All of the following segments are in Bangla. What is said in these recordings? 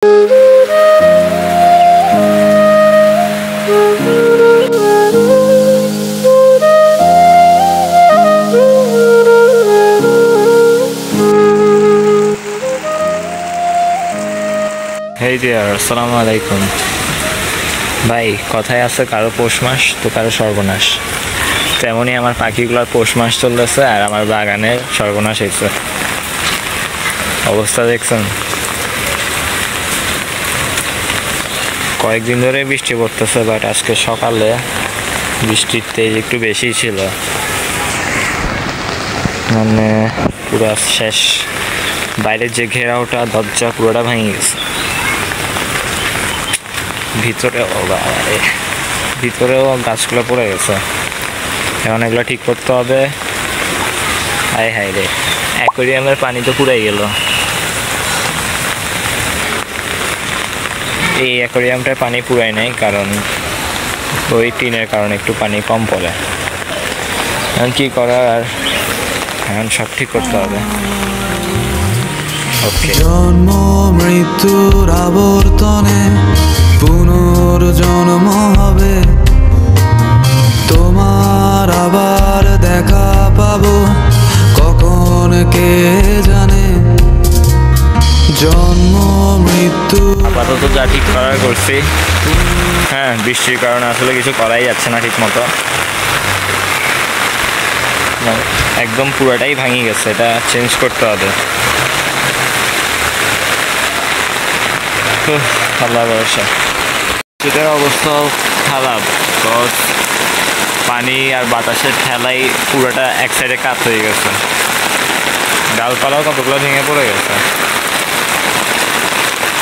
Hey there, আসসালামু আলাইকুম ভাই। কথায় আছে কারো পৌষ মাস তো কারো সর্বনাশ, তেমনই আমার পাখিগুলোর পৌষ মাস চলতেছে আর আমার বাগানের সর্বনাশ হয়েছে। অবস্থা দেখছেন, কয়েকদিন ধরে বৃষ্টি পড়তেছে, বাট আজকে সকালে বৃষ্টির তেজ একটু বেশি ছিল, মানে পুরো শেষ। বাইরের যে ঘেরাওটা দরজা পুরোটা ভেঙে গেছে, ভিতরেও গাছগুলো পড়ে গেছে। এখন এগুলো ঠিক করতে হবে। হায় হায় রে, অ্যাকোয়ারিয়ামের পানি তো পুরাই গেল। এই অ্যাকোয়ারিয়ামটায় পানি পুরাই নাই, কারণ ওই টিনের কারণে একটু পানি কম পড়ে। এখন কী করার, আর এখন সব ঠিক করতে হবে। জন্ম মৃত্যুর আবর্তনে পুনর্জন্ম হবে, তোমার আবার দেখা পাবো কখন কে জানে। জন্ম মৃত্যু আপাতত যা ঠিক করার করছি। হ্যাঁ, বৃষ্টির কারণে আসলে কিছু করাই যাচ্ছে না ঠিক মতো, একদম পুরোটাই ভাঙি গেছে। এটা চেঞ্জ করতে হবে। আল্লাহ ভরসা। শীতের অবস্থাও খারাপ, বিকজ পানি আর বাতাসের ঠেলাই পুরোটা এক সাইডে কাত হয়ে গেছে। ডালপালাও কতগুলো ভেঙে পড়ে গেছে।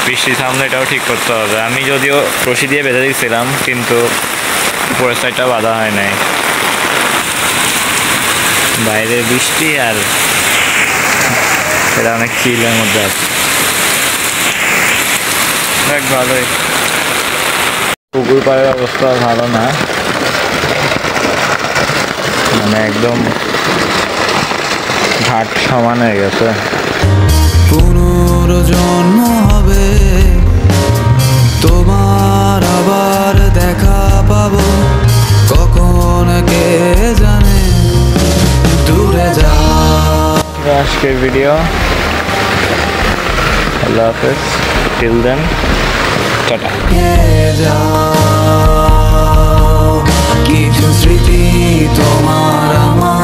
বৃষ্টি থামলে এটাও ঠিক করতে হবে। আমি যদিও রশি দিয়ে বেঁধে দিয়েছিলাম, কিন্তু উপরের সাইডটা বাঁধা হয় নাই। বাইরে বৃষ্টি আর এটা অনেক চিলের মধ্যে আছে। ভালোই, পুকুর পাড়ের অবস্থা ভালো না, মানে একদম ঘাট সমান হয়ে গেছে। পুনর্জন্ম হবে, তোমার আবার দেখা পাবো কখন কে জানে। দূরে যা আজকের ভিডিও। আল্লাহ হাফেজ, টিল দেন, টাটা। কিছু স্মৃতি তোমার আমার